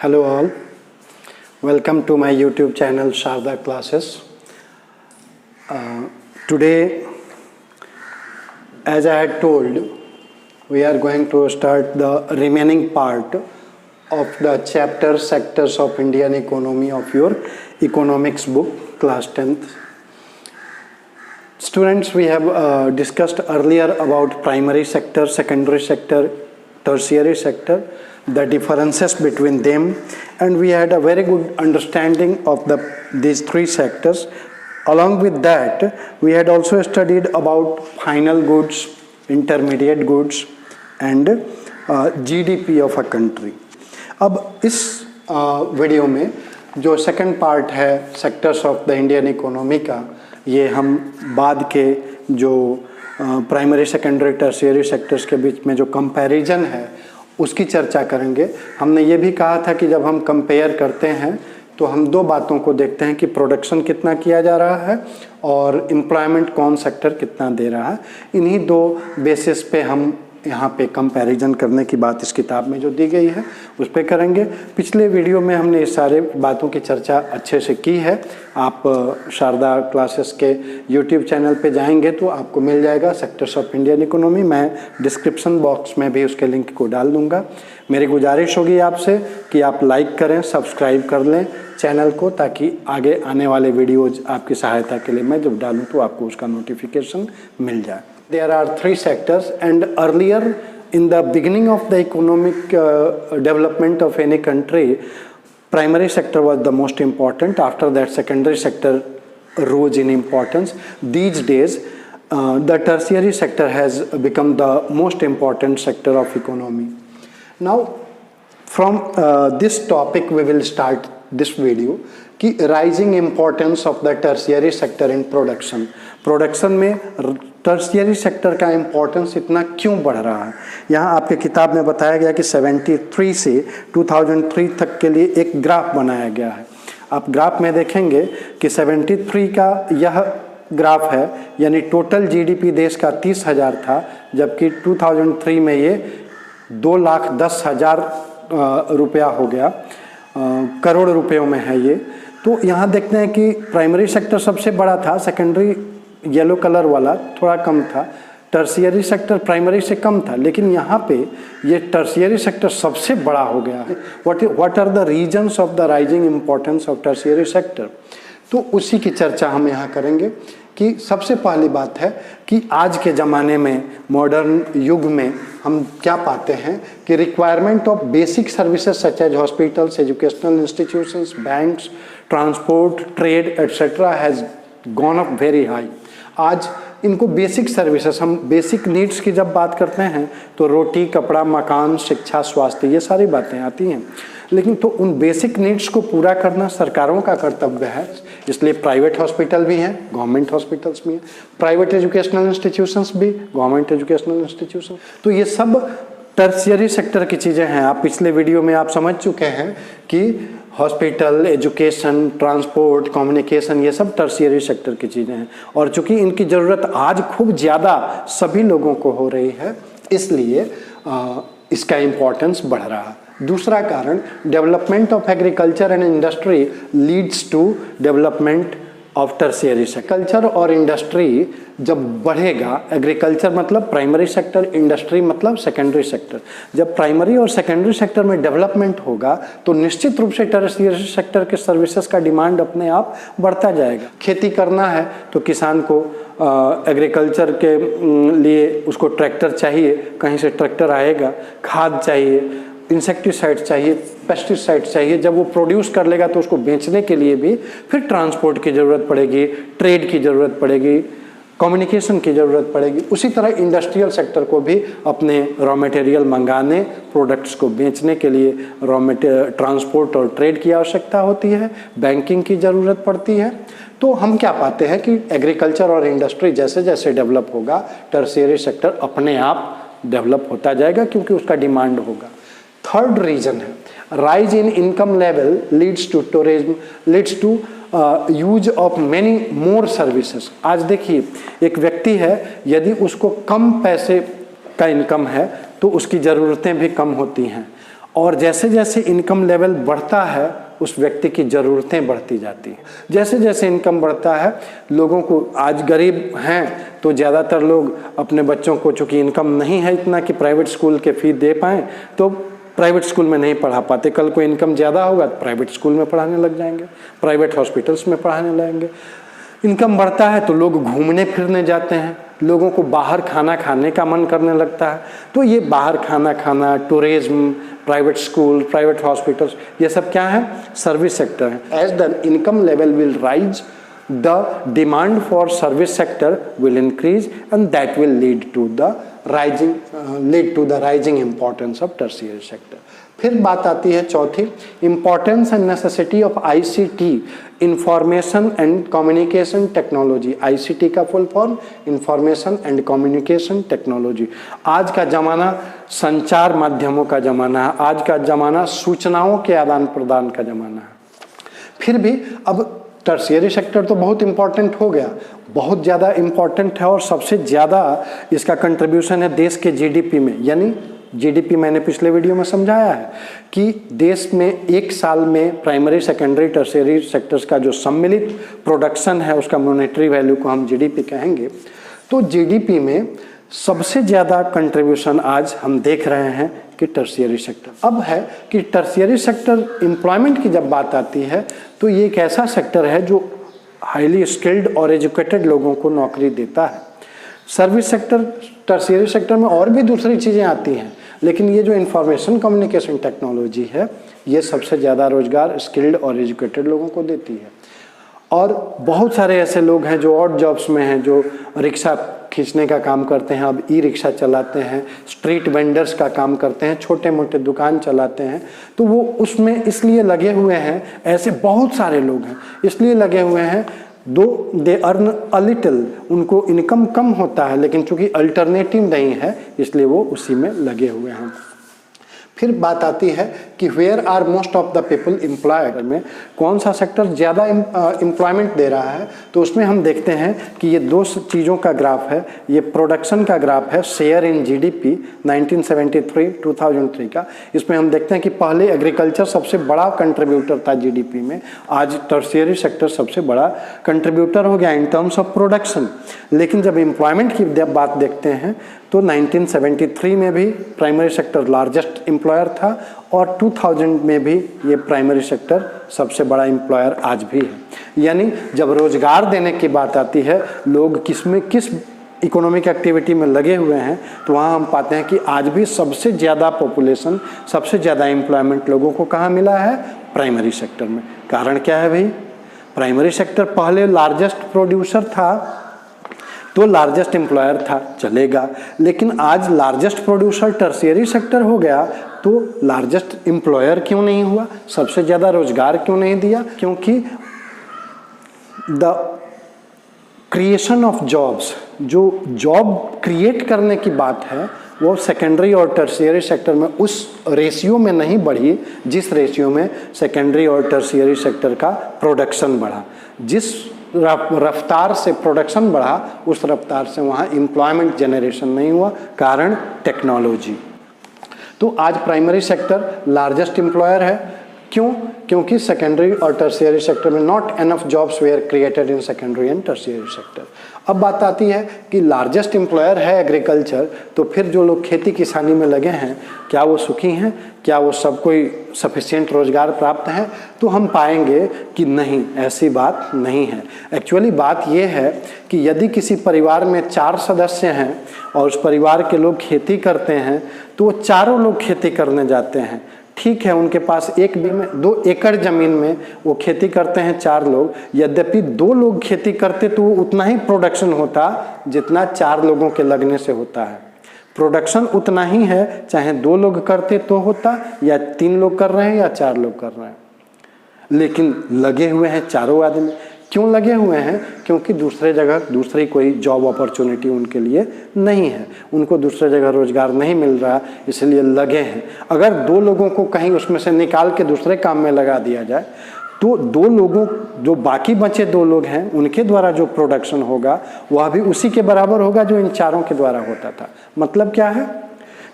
Hello all, welcome to my YouTube channel Sharda Classes. Today, as I had told, we are going to start the remaining part of the chapter Sectors of Indian Economy of your economics book, class 10th. Students, we have discussed earlier about primary sector, secondary sector, tertiary sector, the differences between them, and we had a very good understanding of these three sectors. Along with that, we had also studied about final goods, intermediate goods, and GDP of a country. अब इस video में जो second part है sectors of the Indian economy का, ये हम बाद के जो प्राइमरी सेकेंडरी टर्शियरी सेक्टर्स के बीच में जो कंपैरिजन है उसकी चर्चा करेंगे। हमने ये भी कहा था कि जब हम कंपेयर करते हैं तो हम दो बातों को देखते हैं कि प्रोडक्शन कितना किया जा रहा है और एम्प्लॉयमेंट कौन सेक्टर कितना दे रहा है। इन्हीं दो बेसिस पे हम यहाँ पे कंपैरिजन करने की बात इस किताब में जो दी गई है उस पे करेंगे। पिछले वीडियो में हमने इस सारे बातों की चर्चा अच्छे से की है। आप शारदा क्लासेस के YouTube चैनल पे जाएंगे तो आपको मिल जाएगा सेक्टर्स ऑफ इंडियन इकोनॉमी। मैं डिस्क्रिप्शन बॉक्स में भी उसके लिंक को डाल दूंगा। मेरी गुजारिश होगी आपसे कि आप लाइक करें, सब्सक्राइब कर लें चैनल को, ताकि आगे आने वाले वीडियोज आपकी सहायता के लिए मैं जब डालूँ तो आपको उसका नोटिफिकेशन मिल जाए। There are three sectors, and earlier in the beginning of the economic development of any country, primary sector was the most important. After that, secondary sector rose in importance. These days, the tertiary sector has become the most important sector of economy. Now, from this topic, we will start this video कि rising importance of the tertiary sector in production. Production में tertiary sector का importance इतना क्यों बढ़ रहा है। यहाँ आपके किताब में बताया गया कि 73 से 2003 तक के लिए एक ग्राफ बनाया गया है। आप ग्राफ में देखेंगे कि 73 का यह ग्राफ है, यानी टोटल जीडीपी देश का 30,000 था, जबकि 2003 में ये 2,10,000 रुपया हो गया, करोड़ रुपयों में है ये। तो यहाँ देखते हैं कि प्राइमरी सेक्टर सबसे बड़ा था, सेकेंडरी येलो कलर वाला थोड़ा कम था, टर्शियरी सेक्टर प्राइमरी से कम था, लेकिन यहाँ पे ये टर्शियरी सेक्टर सबसे बड़ा हो गया है। What are the reasons of the rising importance of tertiary sector, तो उसी की चर्चा हम यहाँ करेंगे। कि सबसे पहली बात है कि आज के ज़माने में, मॉडर्न युग में हम क्या पाते हैं कि requirement of basic services such as hospitals, educational institutions, banks, transport, trade etcetera has gone up very high. आज इनको बेसिक सर्विसेज, हम बेसिक नीड्स की जब बात करते हैं तो रोटी, कपड़ा, मकान, शिक्षा, स्वास्थ्य, ये सारी बातें आती हैं। लेकिन तो उन बेसिक नीड्स को पूरा करना सरकारों का कर्तव्य है, इसलिए प्राइवेट हॉस्पिटल भी हैं, गवर्नमेंट हॉस्पिटल्स भी हैं, प्राइवेट एजुकेशनल इंस्टीट्यूशंस भी, गवर्नमेंट एजुकेशनल इंस्टीट्यूशन। तो ये सब टर्शियरी सेक्टर की चीज़ें हैं। आप पिछले वीडियो में आप समझ चुके हैं कि हॉस्पिटल, एजुकेशन, ट्रांसपोर्ट, कम्युनिकेशन, ये सब टर्शियरी सेक्टर की चीज़ें हैं। और चूंकि इनकी ज़रूरत आज खूब ज़्यादा सभी लोगों को हो रही है, इसलिए इसका इम्पोर्टेंस बढ़ रहा है। दूसरा कारण, development of agriculture and industry leads to development of tertiary sector. Culture और इंडस्ट्री जब बढ़ेगा, एग्रीकल्चर मतलब प्राइमरी सेक्टर, इंडस्ट्री मतलब सेकेंडरी सेक्टर, जब प्राइमरी और सेकेंडरी सेक्टर में डेवलपमेंट होगा तो निश्चित रूप से टर्शियरी सेक्टर के सर्विसेज का डिमांड अपने आप बढ़ता जाएगा। खेती करना है तो किसान को एग्रीकल्चर के लिए उसको ट्रैक्टर चाहिए, कहीं से ट्रैक्टर आएगा, खाद चाहिए, इंसेक्टिसाइड चाहिए, पेस्टिसाइड चाहिए। जब वो प्रोड्यूस कर लेगा तो उसको बेचने के लिए भी फिर ट्रांसपोर्ट की ज़रूरत पड़ेगी, ट्रेड की ज़रूरत पड़ेगी, कम्युनिकेशन की ज़रूरत पड़ेगी। उसी तरह इंडस्ट्रियल सेक्टर को भी अपने रॉ मटेरियल मंगाने, प्रोडक्ट्स को बेचने के लिए ट्रांसपोर्ट और ट्रेड की आवश्यकता होती है, बैंकिंग की ज़रूरत पड़ती है। तो हम क्या पाते हैं कि एग्रीकल्चर और इंडस्ट्री जैसे जैसे डेवलप होगा, टर्शियरी सेक्टर अपने आप डेवलप होता जाएगा, क्योंकि उसका डिमांड होगा। थर्ड रीजन है, rise in income level leads to tourism, leads to use of many more services. आज देखिए, एक व्यक्ति है, यदि उसको कम पैसे का इनकम है तो उसकी ज़रूरतें भी कम होती हैं, और जैसे जैसे इनकम लेवल बढ़ता है उस व्यक्ति की ज़रूरतें बढ़ती जाती हैं। जैसे जैसे इनकम बढ़ता है लोगों को, आज गरीब हैं तो ज़्यादातर लोग अपने बच्चों को, चूँकि इनकम नहीं है इतना कि प्राइवेट स्कूल के फ़ी दे पाएँ, तो प्राइवेट स्कूल में नहीं पढ़ा पाते। कल को इनकम ज़्यादा होगा तो प्राइवेट स्कूल में पढ़ाने लग जाएंगे, प्राइवेट हॉस्पिटल्स में पढ़ाने लगेंगे। इनकम बढ़ता है तो लोग घूमने फिरने जाते हैं, लोगों को बाहर खाना खाने का मन करने लगता है। तो ये बाहर खाना खाना, tourism, private school, private hospitals, ये सब क्या है? सर्विस सेक्टर है। As the income level will rise, the demand for service sector will increase and that will lead to the rising importance of tertiary sector. फिर बात आती है चौथी, importance and necessity of ICT, information and communication technology। ICT का full form information and communication technology. आज का ज़माना संचार माध्यमों का ज़माना है, आज का ज़माना सूचनाओं के आदान प्रदान का ज़माना है। फिर भी अब टर्शियरी सेक्टर तो बहुत इम्पॉर्टेंट हो गया, बहुत ज़्यादा इम्पॉर्टेंट है और सबसे ज़्यादा इसका कंट्रीब्यूशन है देश के जीडीपी में। यानी जीडीपी मैंने पिछले वीडियो में समझाया है कि देश में एक साल में प्राइमरी, सेकेंडरी, टर्शियरी सेक्टर्स का जो सम्मिलित प्रोडक्शन है उसका मॉनेटरी वैल्यू को हम जीडीपी कहेंगे। तो जीडीपी में सबसे ज़्यादा कंट्रीब्यूशन आज हम देख रहे हैं कि टर्शियरी सेक्टर। अब है कि टर्शियरी सेक्टर एम्प्लॉयमेंट की जब बात आती है तो ये एक ऐसा सेक्टर है जो हाईली स्किल्ड और एजुकेटेड लोगों को नौकरी देता है। सर्विस सेक्टर, टर्शियरी सेक्टर में और भी दूसरी चीज़ें आती हैं, लेकिन ये जो इंफॉर्मेशन कम्युनिकेशन टेक्नोलॉजी है ये सबसे ज़्यादा रोजगार स्किल्ड और एजुकेटेड लोगों को देती है। और बहुत सारे ऐसे लोग हैं जो ऑड जॉब्स में हैं, जो रिक्शा खींचने का काम करते हैं, अब ई रिक्शा चलाते हैं, स्ट्रीट वेंडर्स का काम करते हैं, छोटे मोटे दुकान चलाते हैं, तो वो उसमें इसलिए लगे हुए हैं। ऐसे बहुत सारे लोग हैं इसलिए लगे हुए हैं, दो दे अर्न अ लिटिल, उनको इनकम कम होता है लेकिन चूंकि अल्टरनेटिव नहीं है इसलिए वो उसी में लगे हुए हैं। फिर बात आती है कि where are most of the people employed, में कौन सा सेक्टर ज़्यादा एम्प्लॉयमेंट दे रहा है। तो उसमें हम देखते हैं कि ये दो चीज़ों का ग्राफ है। ये प्रोडक्शन का ग्राफ है, शेयर इन जीडीपी 1973-2003 का। इसमें हम देखते हैं कि पहले एग्रीकल्चर सबसे बड़ा कंट्रीब्यूटर था जीडीपी में, आज टर्शियरी सेक्टर सबसे बड़ा कंट्रीब्यूटर हो गया इन टर्म्स ऑफ प्रोडक्शन। लेकिन जब एम्प्लॉयमेंट की बात देखते हैं तो 1973 में भी प्राइमरी सेक्टर लार्जेस्ट एम्प्लॉयर था और 2000 में भी ये प्राइमरी सेक्टर सबसे बड़ा एम्प्लॉयर आज भी है। यानी जब रोजगार देने की बात आती है, लोग किस इकोनॉमिक एक्टिविटी में लगे हुए हैं, तो वहाँ हम पाते हैं कि आज भी सबसे ज़्यादा पॉपुलेशन, सबसे ज़्यादा एम्प्लॉयमेंट लोगों को कहाँ मिला है? प्राइमरी सेक्टर में। कारण क्या है भाई? प्राइमरी सेक्टर पहले लार्जेस्ट प्रोड्यूसर था तो लार्जेस्ट एम्प्लॉयर था, चलेगा, लेकिन आज लार्जेस्ट प्रोड्यूसर टर्शियरी सेक्टर हो गया तो लार्जेस्ट एम्प्लॉयर क्यों नहीं हुआ? सबसे ज़्यादा रोजगार क्यों नहीं दिया? क्योंकि द क्रिएशन ऑफ जॉब्स, जो जॉब क्रिएट करने की बात है वो सेकेंडरी और टर्शियरी सेक्टर में उस रेशियो में नहीं बढ़ी जिस रेशियो में सेकेंडरी और टर्शियरी सेक्टर का प्रोडक्शन बढ़ा। जिस रफ्तार से प्रोडक्शन बढ़ा उस रफ्तार से वहाँ एम्प्लॉयमेंट जनरेशन नहीं हुआ, कारण टेक्नोलॉजी। तो आज प्राइमरी सेक्टर लार्जेस्ट एम्प्लॉयर है। क्यों? क्योंकि सेकेंडरी और टर्शियरी सेक्टर में not enough jobs were created in secondary and tertiary sector. अब बात आती है कि लार्जेस्ट एम्प्लॉयर है एग्रीकल्चर, तो फिर जो लोग खेती किसानी में लगे हैं क्या वो सुखी हैं? क्या वो सब कोई सफिशिएंट रोजगार प्राप्त हैं? तो हम पाएंगे कि नहीं, ऐसी बात नहीं है। एक्चुअली बात ये है कि यदि किसी परिवार में 4 सदस्य हैं और उस परिवार के लोग खेती करते हैं तो वो चारों लोग खेती करने जाते हैं। ठीक है, उनके पास 2 एकड़ ज़मीन में वो खेती करते हैं 4 लोग, यद्यपि 2 लोग खेती करते तो उतना ही प्रोडक्शन होता जितना 4 लोगों के लगने से होता है। प्रोडक्शन उतना ही है, चाहे 2 लोग करते तो होता या 3 लोग कर रहे हैं या 4 लोग कर रहे हैं, लेकिन लगे हुए हैं चारों आदमी। क्यों लगे हुए हैं? क्योंकि दूसरे जगह दूसरी कोई जॉब अपॉर्चुनिटी उनके लिए नहीं है, उनको दूसरे जगह रोजगार नहीं मिल रहा, इसलिए लगे हैं। अगर 2 लोगों को कहीं उसमें से निकाल के दूसरे काम में लगा दिया जाए तो 2 लोगों, जो बाकी बचे 2 लोग हैं, उनके द्वारा जो प्रोडक्शन होगा वह भी उसी के बराबर होगा जो इन चारों के द्वारा होता था। मतलब क्या है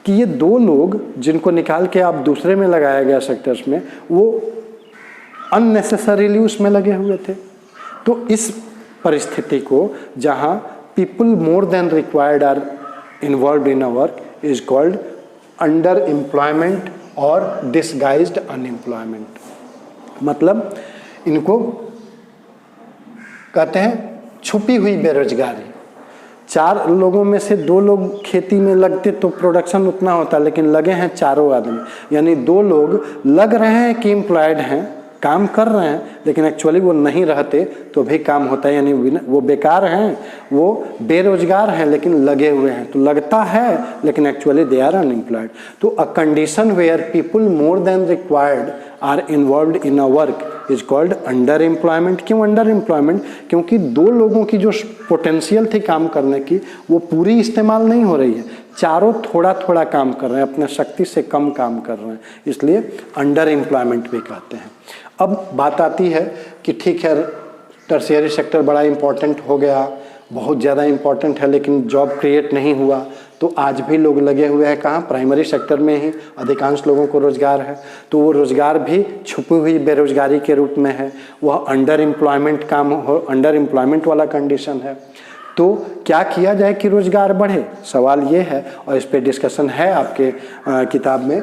कि ये 2 लोग जिनको निकाल के आप दूसरे में लगाया गया सेक्टर्स में, वो अननेसेसरीली उसमें लगे हुए थे। तो इस परिस्थिति को जहां people more than required are involve in a work is called under employment और डिसगाइज्ड अनएम्प्लॉयमेंट। मतलब इनको कहते हैं छुपी हुई बेरोजगारी। 4 लोगों में से 2 लोग खेती में लगते तो प्रोडक्शन उतना होता, लेकिन लगे हैं 4 आदमी, यानी 2 लोग लग रहे हैं कि एम्प्लॉयड हैं, काम कर रहे हैं, लेकिन एक्चुअली वो नहीं रहते तो भी काम होता है, यानी वो बेकार हैं, वो बेरोजगार हैं लेकिन लगे हुए हैं। तो लगता है लेकिन एक्चुअली दे आर अनएम्प्लॉयड। तो a condition where people more than required are involved in a work is called under employment. क्यों अंडर एम्प्लॉयमेंट? क्योंकि 2 लोगों की जो पोटेंशियल थी काम करने की वो पूरी इस्तेमाल नहीं हो रही है, चारों थोड़ा थोड़ा काम कर रहे हैं, अपने शक्ति से कम काम कर रहे हैं, इसलिए अंडर एम्प्लॉयमेंट भी कहते हैं। अब बात आती है कि ठीक है टर्शियरी सेक्टर बड़ा इम्पोर्टेंट हो गया, बहुत ज़्यादा इम्पोर्टेंट है, लेकिन जॉब क्रिएट नहीं हुआ, तो आज भी लोग लगे हुए हैं कहाँ? प्राइमरी सेक्टर में ही अधिकांश लोगों को रोजगार है। तो वो रोजगार भी छुपी हुई बेरोजगारी के रूप में है, वह अंडर एम्प्लॉयमेंट काम हो, अंडर एम्प्लॉयमेंट वाला कंडीशन है। तो क्या किया जाए कि रोजगार बढ़े? सवाल ये है, और इस पे डिस्कशन है आपके किताब में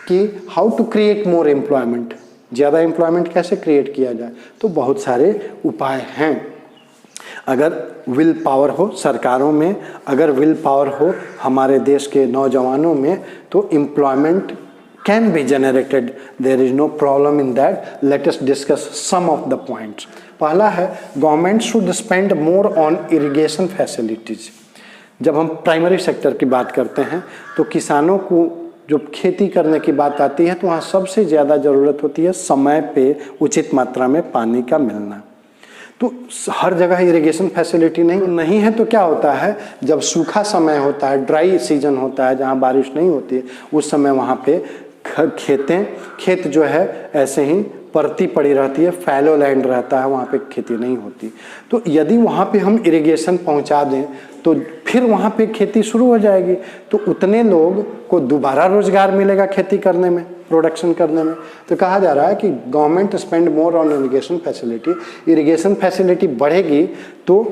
कि how to create more employment, ज़्यादा एम्प्लॉयमेंट कैसे क्रिएट किया जाए। तो बहुत सारे उपाय हैं। अगर विल पावर हो सरकारों में, अगर विल पावर हो हमारे देश के नौजवानों में, तो employment can be generated, there is no problem in that. Let us discuss some of the points. पहला है government should spend more on irrigation facilities. जब हम प्राइमरी सेक्टर की बात करते हैं तो किसानों को जो खेती करने की बात आती है तो वहाँ सबसे ज़्यादा ज़रूरत होती है समय पे उचित मात्रा में पानी का मिलना। तो हर जगह इरिगेशन फैसिलिटी नहीं है तो क्या होता है, जब सूखा समय होता है, ड्राई सीजन होता है, जहाँ बारिश नहीं होती है, उस समय वहाँ पे खेत जो है ऐसे ही परती पड़ी रहती है, फैलो लैंड रहता है, वहाँ पे खेती नहीं होती। तो यदि वहाँ पे हम इरिगेशन पहुँचा दें तो फिर वहाँ पे खेती शुरू हो जाएगी, तो उतने लोग को दोबारा रोजगार मिलेगा खेती करने में, प्रोडक्शन करने में। तो कहा जा रहा है कि government spend more on irrigation facility. Irrigation facility बढ़ेगी तो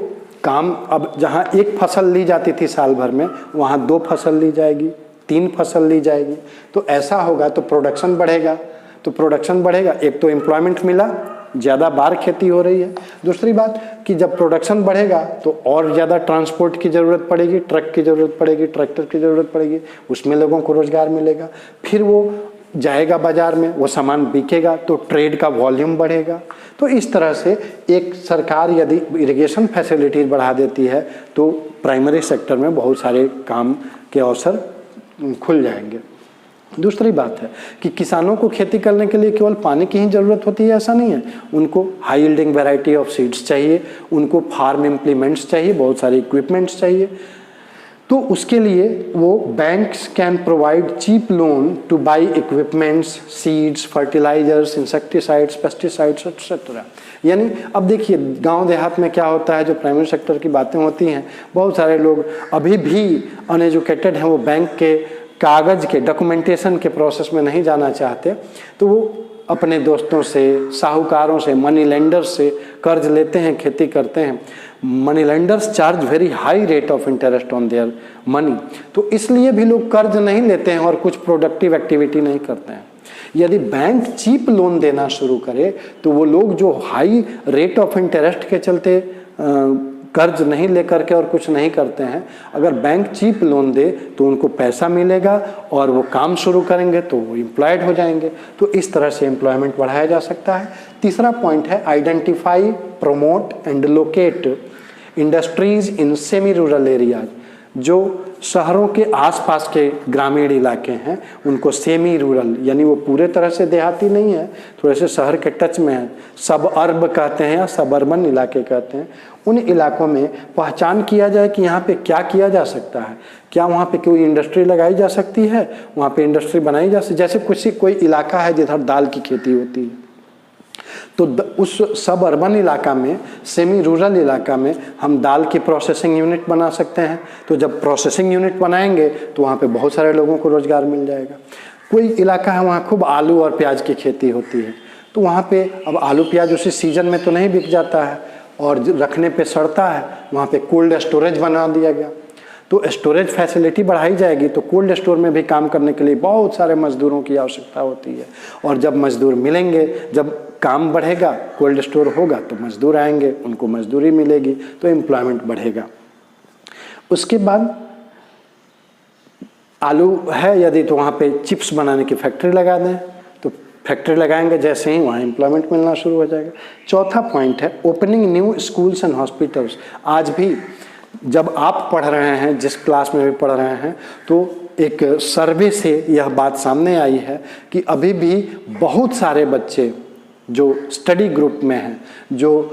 काम, अब जहाँ 1 फसल ली जाती थी साल भर में, वहाँ 2 फसल ली जाएगी, 3 फसल ली जाएगी। तो ऐसा होगा तो प्रोडक्शन बढ़ेगा, तो प्रोडक्शन बढ़ेगा, एक तो एम्प्लॉयमेंट मिला, ज़्यादा बार खेती हो रही है। दूसरी बात कि जब प्रोडक्शन बढ़ेगा तो और ज़्यादा ट्रांसपोर्ट की ज़रूरत पड़ेगी, ट्रक की ज़रूरत पड़ेगी, ट्रैक्टर की ज़रूरत पड़ेगी, उसमें लोगों को रोज़गार मिलेगा। फिर वो जाएगा बाज़ार में, वो सामान बिकेगा तो ट्रेड का वॉल्यूम बढ़ेगा। तो इस तरह से एक सरकार यदि इरिगेशन फैसिलिटीज बढ़ा देती है तो प्राइमरी सेक्टर में बहुत सारे काम के अवसर खुल जाएंगे। दूसरी बात है कि किसानों को खेती करने के लिए केवल पानी की ही ज़रूरत होती है, ऐसा नहीं है। उनको high yielding variety of seeds चाहिए, उनको फार्म इम्प्लीमेंट्स चाहिए, बहुत सारे इक्विपमेंट्स चाहिए। तो उसके लिए वो banks can provide cheap loan to buy equipments, seeds, fertilizers, insecticides, pesticides etcetera. यानी अब देखिए गांव देहात में क्या होता है, जो प्राइमरी सेक्टर की बातें होती हैं, बहुत सारे लोग अभी भी अनएजुकेटेड हैं, वो बैंक के कागज़ के डॉक्यूमेंटेशन के प्रोसेस में नहीं जाना चाहते, तो वो अपने दोस्तों से, साहूकारों से, मनी लेंडर्स से कर्ज लेते हैं, खेती करते हैं। Money lenders charge very high rate of interest on their money, तो इसलिए भी लोग कर्ज नहीं लेते हैं और कुछ प्रोडक्टिव एक्टिविटी नहीं करते हैं। यदि बैंक चीप लोन देना शुरू करे तो वो लोग जो हाई रेट ऑफ इंटरेस्ट के चलते कर्ज नहीं लेकर के और कुछ नहीं करते हैं, अगर बैंक चीप लोन दे तो उनको पैसा मिलेगा और वो काम शुरू करेंगे तो वो एम्प्लॉयड हो जाएंगे। तो इस तरह से एम्प्लॉयमेंट बढ़ाया जा सकता है। तीसरा पॉइंट है identify, promote and locate industries in semi rural areas. जो शहरों के आसपास के ग्रामीण इलाके हैं उनको सेमी रूरल, यानी वो पूरे तरह से देहाती नहीं है, थोड़े से शहर के टच में है, सब अर्ब कहते हैं या सब अर्बन इलाके कहते हैं, उन इलाकों में पहचान किया जाए कि यहाँ पे क्या किया जा सकता है, क्या वहाँ पे कोई इंडस्ट्री लगाई जा सकती है, वहाँ पे इंडस्ट्री बनाई जा सकती। जैसे कोई इलाका है जिधर दाल की खेती होती है, तो उस सब अर्बन इलाका में, सेमी रूरल इलाका में हम दाल की प्रोसेसिंग यूनिट बना सकते हैं। तो जब प्रोसेसिंग यूनिट बनाएंगे तो वहाँ पे बहुत सारे लोगों को रोज़गार मिल जाएगा। कोई इलाका है वहाँ खूब आलू और प्याज की खेती होती है, तो वहाँ पे अब आलू प्याज उसी सीजन में तो नहीं बिक जाता है और रखने पे सड़ता है, वहाँ पे कोल्ड स्टोरेज बना दिया गया। तो स्टोरेज फैसिलिटी बढ़ाई जाएगी तो कोल्ड स्टोर में भी काम करने के लिए बहुत सारे मजदूरों की आवश्यकता होती है। और जब मजदूर मिलेंगे, जब काम बढ़ेगा, कोल्ड स्टोर होगा तो मजदूर आएंगे, उनको मजदूरी मिलेगी तो एम्प्लॉयमेंट बढ़ेगा। उसके बाद आलू है यदि तो वहाँ पे चिप्स बनाने की फैक्ट्री लगा दें, तो फैक्ट्री लगाएंगे जैसे ही वहाँ एम्प्लॉयमेंट मिलना शुरू हो जाएगा। चौथा पॉइंट है opening new schools and hospitals. आज भी जब आप पढ़ रहे हैं, जिस क्लास में भी पढ़ रहे हैं, तो एक सर्वे से यह बात सामने आई है कि अभी भी बहुत सारे बच्चे जो स्टडी ग्रुप में हैं, जो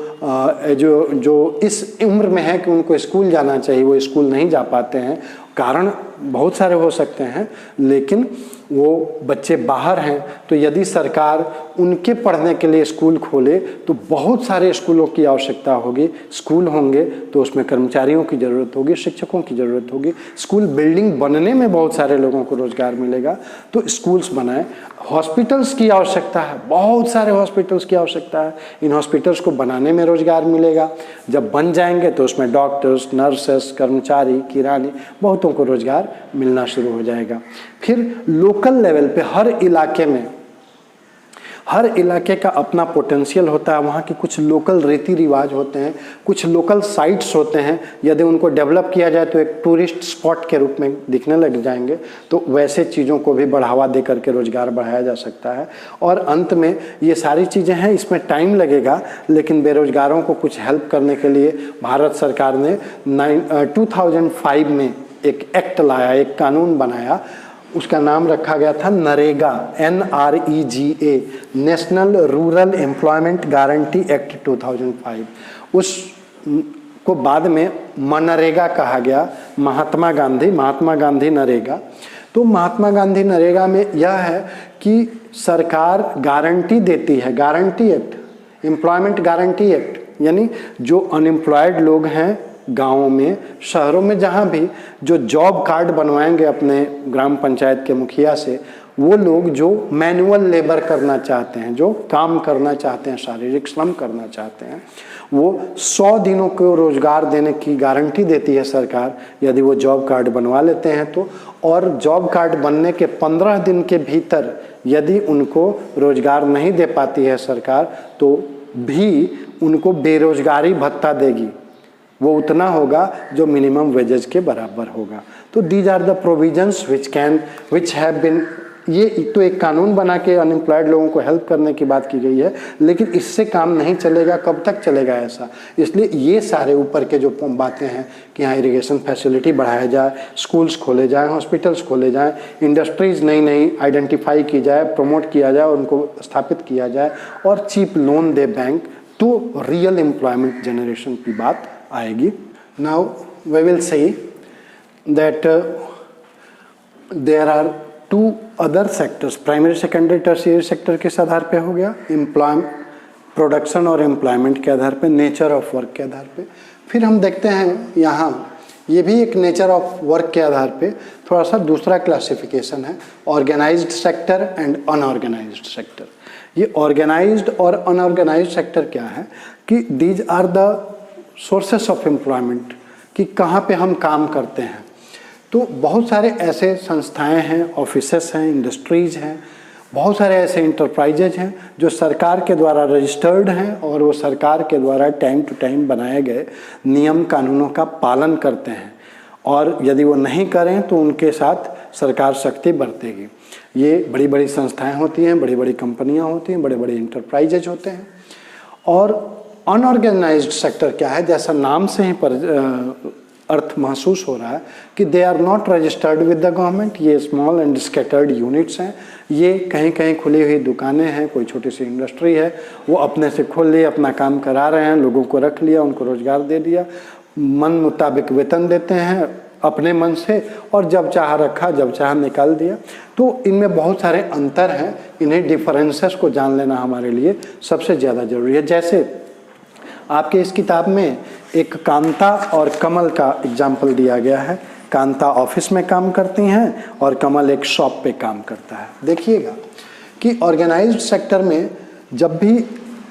इस उम्र में है कि उनको स्कूल जाना चाहिए, वो स्कूल नहीं जा पाते हैं। कारण बहुत सारे हो सकते हैं, लेकिन वो बच्चे बाहर हैं, तो यदि सरकार उनके पढ़ने के लिए स्कूल खोले तो बहुत सारे स्कूलों की आवश्यकता होगी। स्कूल होंगे तो उसमें कर्मचारियों की ज़रूरत होगी, शिक्षकों की ज़रूरत होगी। स्कूल बिल्डिंग बनने में बहुत सारे लोगों को रोज़गार मिलेगा, तो स्कूल्स बनाएं। हॉस्पिटल्स की आवश्यकता है, बहुत सारे हॉस्पिटल्स की आवश्यकता है। इन हॉस्पिटल्स को बनाने में रोज़गार मिलेगा। जब बन जाएंगे तो उसमें डॉक्टर्स, नर्सेस, कर्मचारी, किरानी, बहुतों को रोज़गार मिलना शुरू हो जाएगा। फिर लोकल लेवल पे हर इलाके का अपना पोटेंशियल होता है। वहाँ के कुछ लोकल रीति रिवाज होते हैं, कुछ लोकल साइट्स होते हैं। यदि उनको डेवलप किया जाए तो एक टूरिस्ट स्पॉट के रूप में दिखने लग जाएंगे। तो वैसे चीज़ों को भी बढ़ावा दे करके रोज़गार बढ़ाया जा सकता है। और अंत में ये सारी चीज़ें हैं, इसमें टाइम लगेगा, लेकिन बेरोजगारों को कुछ हेल्प करने के लिए भारत सरकार ने 2005 में एक एक्ट लाया, एक कानून बनाया। उसका नाम रखा गया था NREGA, NREGA, national rural employment guarantee act 2005। उस को बाद में मनरेगा कहा गया, महात्मा गांधी नरेगा। तो महात्मा गांधी नरेगा में यह है कि सरकार गारंटी देती है, guarantee act, employment guarantee act, यानी जो अनएम्प्लॉयड लोग हैं गाँवों में, शहरों में, जहाँ भी जो जॉब कार्ड बनवाएंगे अपने ग्राम पंचायत के मुखिया से, वो लोग जो मैनुअल लेबर करना चाहते हैं, जो काम करना चाहते हैं, शारीरिक श्रम करना चाहते हैं, वो 100 दिनों को रोजगार देने की गारंटी देती है सरकार, यदि वो जॉब कार्ड बनवा लेते हैं तो। और जॉब कार्ड बनने के 15 दिन के भीतर यदि उनको रोजगार नहीं दे पाती है सरकार, तो भी उनको बेरोजगारी भत्ता देगी। वो उतना होगा जो मिनिमम वेजेस के बराबर होगा। तो these are the provisions which have been, ये तो एक कानून बना के अनएम्प्लॉयड लोगों को हेल्प करने की बात की गई है, लेकिन इससे काम नहीं चलेगा। कब तक चलेगा ऐसा? इसलिए ये सारे ऊपर के जो बातें हैं कि यहाँ इरिगेशन फैसिलिटी बढ़ाया जाए, स्कूल्स खोले जाएँ, हॉस्पिटल्स खोले जाएँ, इंडस्ट्रीज नई आइडेंटिफाई की जाए, प्रमोट किया जाए, उनको स्थापित किया जाए, और चीप लोन दे बैंक, तो रियल एम्प्लॉयमेंट जनरेशन की बात आएगी। Now we will see that there are two other sectors, primary, secondary, tertiary sector किस आधार पे हो गया? प्रोडक्शन और एम्प्लॉयमेंट के आधार पे, नेचर ऑफ वर्क के आधार पे। फिर हम देखते हैं यहाँ ये भी एक नेचर ऑफ वर्क के आधार पे थोड़ा सा दूसरा क्लासिफिकेशन है, organised sector and unorganised sector. ये ऑर्गेनाइज्ड और अनऑर्गेनाइज्ड सेक्टर क्या है कि these are the sources of employment, कि कहाँ पे हम काम करते हैं। तो बहुत सारे ऐसे संस्थाएं हैं, ऑफिसेस हैं, इंडस्ट्रीज हैं, बहुत सारे ऐसे इंटरप्राइजेज हैं जो सरकार के द्वारा रजिस्टर्ड हैं और वो सरकार के द्वारा टाइम टू टाइम बनाए गए नियम कानूनों का पालन करते हैं, और यदि वो नहीं करें तो उनके साथ सरकार सख्ती बरतेगी। ये बड़ी बड़ी संस्थाएं होती हैं, बड़ी बड़ी कंपनियां होती हैं, बड़े बड़े इंटरप्राइजेज होते हैं। और अनऑर्गेनाइज्ड सेक्टर क्या है? जैसा नाम से ही अर्थ महसूस हो रहा है कि they are not registered with the government. ये स्मॉल एंड स्कैटर्ड यूनिट्स हैं, ये कहीं कहीं खुली हुई दुकानें हैं, कोई छोटी सी इंडस्ट्री है, वो अपने से खोल लिए, अपना काम करा रहे हैं, लोगों को रख लिया, उनको रोजगार दे दिया, मन मुताबिक वेतन देते हैं, अपने मन से, और जब चाह रखा जब चाह निकाल दिया। तो इनमें बहुत सारे अंतर हैं, इन्हें डिफरेंसेस को जान लेना हमारे लिए सबसे ज़्यादा ज़रूरी है। जैसे आपके इस किताब में एक कांता और कमल का एग्जाम्पल दिया गया है। कांता ऑफिस में काम करती हैं और कमल एक शॉप पे काम करता है। देखिएगा कि ऑर्गेनाइज्ड सेक्टर में जब भी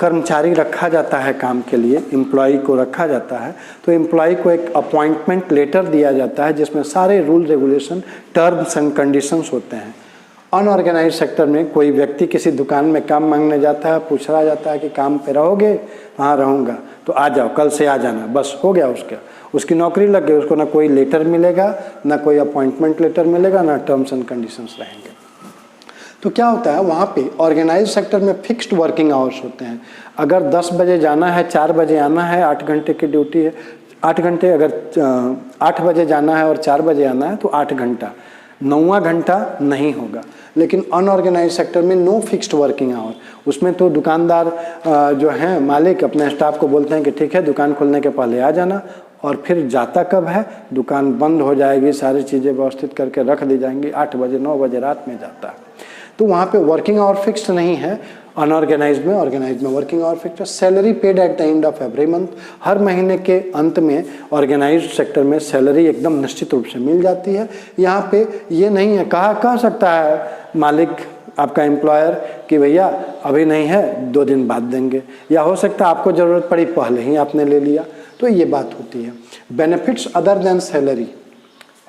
कर्मचारी रखा जाता है काम के लिए, एम्प्लॉय को रखा जाता है, तो एम्प्लॉय को एक अपॉइंटमेंट लेटर दिया जाता है जिसमें सारे rule regulation, terms and conditions होते हैं। अनऑर्गेनाइज्ड सेक्टर में कोई व्यक्ति किसी दुकान में काम मांगने जाता है, पूछ रहा जाता है कि काम पे रहोगे? हाँ रहूँगा, तो आ जाओ, कल से आ जाना, बस हो गया उसकी नौकरी लग गई। उसको ना कोई लेटर मिलेगा, ना कोई अपॉइंटमेंट लेटर मिलेगा, ना टर्म्स एंड कंडीशंस रहेंगे। तो क्या होता है वहाँ पे ऑर्गेनाइज सेक्टर में फिक्स्ड वर्किंग आवर्स होते हैं। अगर 10 बजे जाना है, 4 बजे आना है, 8 घंटे की ड्यूटी है, 8 घंटे, अगर 8 बजे जाना है और 4 बजे आना है तो 8 घंटा, 9वां घंटा नहीं होगा। लेकिन अनऑर्गेनाइज सेक्टर में नो फिक्स्ड वर्किंग आवर, उसमें तो दुकानदार जो हैं मालिक अपने स्टाफ को बोलते हैं कि ठीक है दुकान खुलने के पहले आ जाना, और फिर जाता कब है, दुकान बंद हो जाएगी, सारी चीज़ें व्यवस्थित करके रख दी जाएंगी, 8 बजे 9 बजे रात में जाता है। तो वहाँ पे वर्किंग आवर फिक्स्ड नहीं है अनऑर्गेनाइज में। ऑर्गेनाइज में वर्किंग आवर फिक्स्ड है। Salary paid at the end of every month, हर महीने के अंत में ऑर्गेनाइज सेक्टर में सैलरी एकदम निश्चित रूप से मिल जाती है। यहाँ पे ये नहीं है, कह सकता है मालिक आपका एम्प्लॉयर कि भैया अभी नहीं है, 2 दिन बाद देंगे, या हो सकता है आपको ज़रूरत पड़ी पहले ही आपने ले लिया, तो ये बात होती है। Benefits other than salary,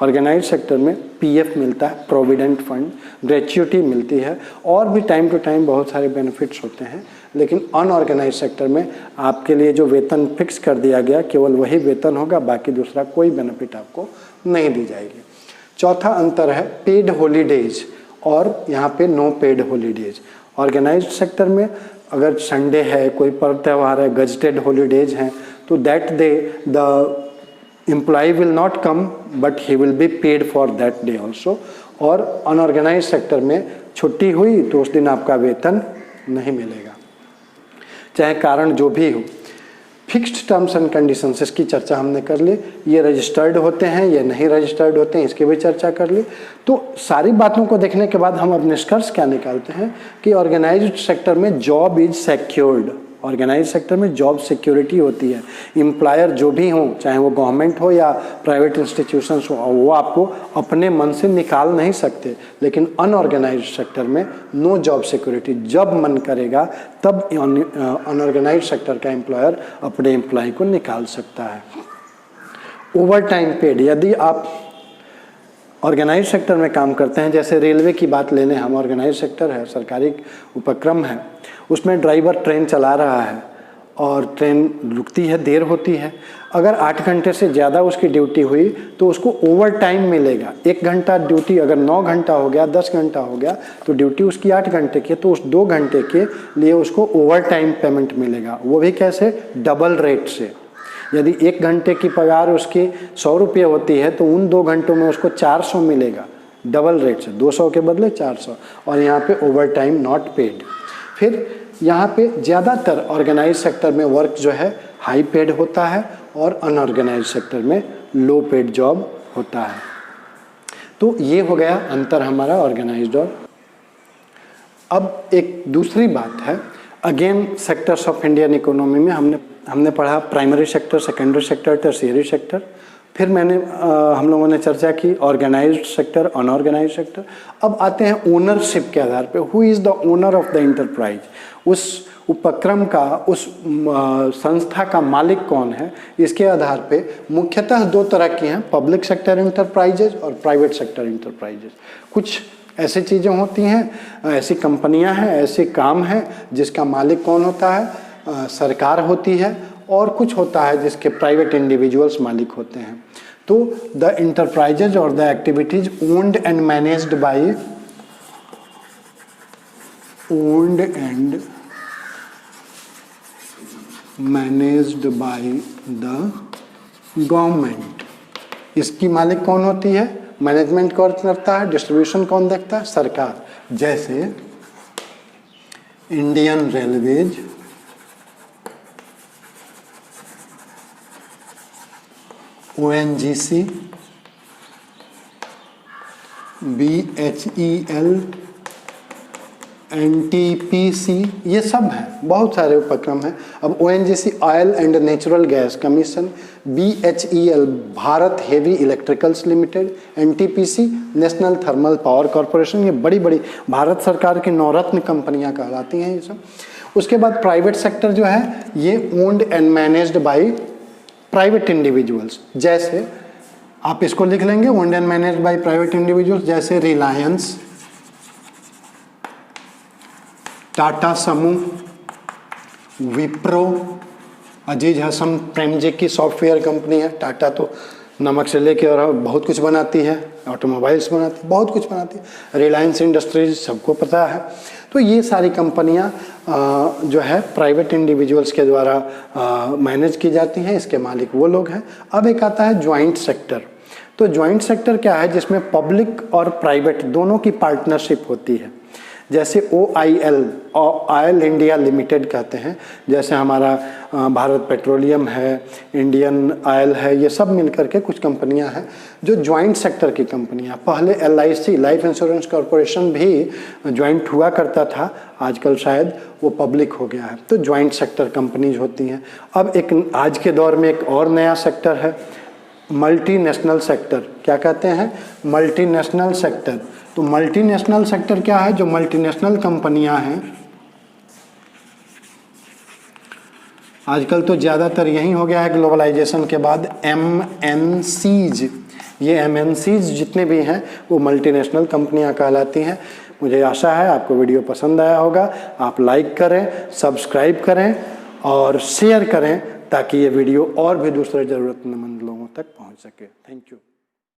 organise sector में पीएफ मिलता है, प्रोविडेंट फंड, ग्रेच्युटी मिलती है, और भी टाइम टू टाइम बहुत सारे बेनिफिट्स होते हैं। लेकिन अनऑर्गेनाइज सेक्टर में आपके लिए जो वेतन फिक्स कर दिया गया, केवल वही वेतन होगा, बाकी दूसरा कोई बेनिफिट आपको नहीं दी जाएगी। चौथा अंतर है पेड हॉलीडेज, और यहाँ पे no paid holidays. Organised sector में अगर संडे है, कोई पर्व त्यौहार है, गजटेड हॉलीडेज हैं, तो that day the employ will not come but he will be paid for that day also. और अनऑर्गेनाइज सेक्टर में छुट्टी हुई तो उस दिन आपका वेतन नहीं मिलेगा, चाहे कारण जो भी हो। फिक्स्ड टर्म्स एंड कंडीशंस, इसकी चर्चा हमने कर ली। ये रजिस्टर्ड होते हैं, ये नहीं रजिस्टर्ड होते हैं, इसकी भी चर्चा कर ली। तो सारी बातों को देखने के बाद हम अब निष्कर्ष क्या निकालते हैं कि ऑर्गेनाइज्ड सेक्टर में job is secured. Organise sector में जॉब सिक्योरिटी होती है। एम्प्लॉयर जो भी हो, चाहे वो गवर्नमेंट हो या प्राइवेट इंस्टीट्यूशंस हो, वो आपको अपने मन से निकाल नहीं सकते। लेकिन अनऑर्गेनाइज सेक्टर में नो जॉब सिक्योरिटी, जब मन करेगा तब अनऑर्गेनाइज सेक्टर का एम्प्लॉयर अपने एम्प्लॉय को निकाल सकता है। ओवर टाइम पेड, यदि आप ऑर्गेनाइज सेक्टर में काम करते हैं, जैसे रेलवे की बात ले लें हम, ऑर्गेनाइज सेक्टर है, सरकारी उपक्रम है, उसमें ड्राइवर ट्रेन चला रहा है और ट्रेन रुकती है, देर होती है। अगर 8 घंटे से ज़्यादा उसकी ड्यूटी हुई तो उसको ओवर टाइम मिलेगा। 1 घंटा ड्यूटी अगर 9 घंटा हो गया, 10 घंटा हो गया, तो ड्यूटी उसकी 8 घंटे की है, तो उस 2 घंटे के लिए उसको ओवर टाइम पेमेंट मिलेगा। वो भी कैसे? डबल रेट से। यदि 1 घंटे की पगार उसकी 100 रुपये होती है तो उन 2 घंटों में उसको 400 मिलेगा, डबल रेट से, 200 के बदले 400। और यहाँ पे ओवर टाइम नॉट पेड। फिर यहाँ पे ज़्यादातर ऑर्गेनाइज सेक्टर में वर्क जो है हाई पेड होता है और अनऑर्गेनाइज सेक्टर में लो पेड जॉब होता है। तो ये हो गया अंतर हमारा ऑर्गेनाइज्ड और। अब एक दूसरी बात है, again sectors of Indian economy में हमने पढ़ा primary sector, secondary sector, tertiary sector. फिर हम लोगों ने चर्चा की ऑर्गेनाइज्ड सेक्टर, अनऑर्गेनाइज्ड सेक्टर। अब आते हैं ओनरशिप के आधार पे, who is the owner of the enterprise. उस उपक्रम का, उस संस्था का मालिक कौन है, इसके आधार पे मुख्यतः 2 तरह की हैं, पब्लिक सेक्टर इंटरप्राइजेज और प्राइवेट सेक्टर इंटरप्राइजेज। कुछ ऐसी चीज़ें होती हैं, ऐसी कंपनियां हैं, ऐसे काम हैं जिसका मालिक कौन होता है, सरकार होती है, और कुछ होता है जिसके प्राइवेट इंडिविजुअल्स मालिक होते हैं। तो द इंटरप्राइजेज और the activities owned and managed by the government, इसकी मालिक कौन होती है, मैनेजमेंट कौन करता है, डिस्ट्रीब्यूशन कौन देखता है, सरकार। जैसे Indian railways, ONGC, BHEL, NTPC, ये सब हैं, बहुत सारे उपक्रम हैं। अब ONGC oil and natural gas commission, BHEL Bharat heavy electricals limited, NTPC national thermal power corporation, ये बड़ी बड़ी भारत सरकार की नवरत्न कंपनियां कहलाती हैं ये सब। उसके बाद प्राइवेट सेक्टर जो है ये owned and managed by private individuals, जैसे आप इसको लिख लेंगे owned and managed by private individuals, जैसे रिलायंस, टाटा समूह, विप्रो, अजीज हसन प्रेमजी की सॉफ्टवेयर कंपनी है। टाटा तो नमक से लेके और बहुत कुछ बनाती है, ऑटोमोबाइल्स बनाती है, बहुत कुछ बनाती है। रिलायंस इंडस्ट्रीज सबको पता है। तो ये सारी कंपनियां जो है प्राइवेट इंडिविजुअल्स के द्वारा मैनेज की जाती हैं, इसके मालिक वो लोग हैं। अब एक आता है ज्वाइंट सेक्टर। तो ज्वाइंट सेक्टर क्या है, जिसमें पब्लिक और प्राइवेट दोनों की पार्टनरशिप होती है। जैसे OIL, ऑयल इंडिया लिमिटेड कहते हैं, जैसे हमारा भारत पेट्रोलियम है, इंडियन ऑयल है, ये सब मिलकर के कुछ कंपनियां हैं जो ज्वाइंट सेक्टर की कंपनियां। पहले LIC लाइफ इंश्योरेंस कॉरपोरेशन भी ज्वाइंट हुआ करता था, आजकल शायद वो पब्लिक हो गया है। तो ज्वाइंट सेक्टर कंपनीज होती हैं। अब एक आज के दौर में एक और नया सेक्टर है, मल्टीनेशनल सेक्टर। क्या कहते हैं, मल्टीनेशनल सेक्टर। तो मल्टीनेशनल सेक्टर क्या है, जो मल्टीनेशनल कंपनियां हैं, आजकल तो ज़्यादातर यही हो गया है ग्लोबलाइजेशन के बाद, MNCs। ये MNCs जितने भी हैं वो मल्टीनेशनल कंपनियां कहलाती हैं। मुझे आशा है आपको वीडियो पसंद आया होगा। आप लाइक करें, सब्सक्राइब करें और शेयर करें ताकि ये वीडियो और भी दूसरे ज़रूरतमंद लोगों तक पहुंच सके। Thank you.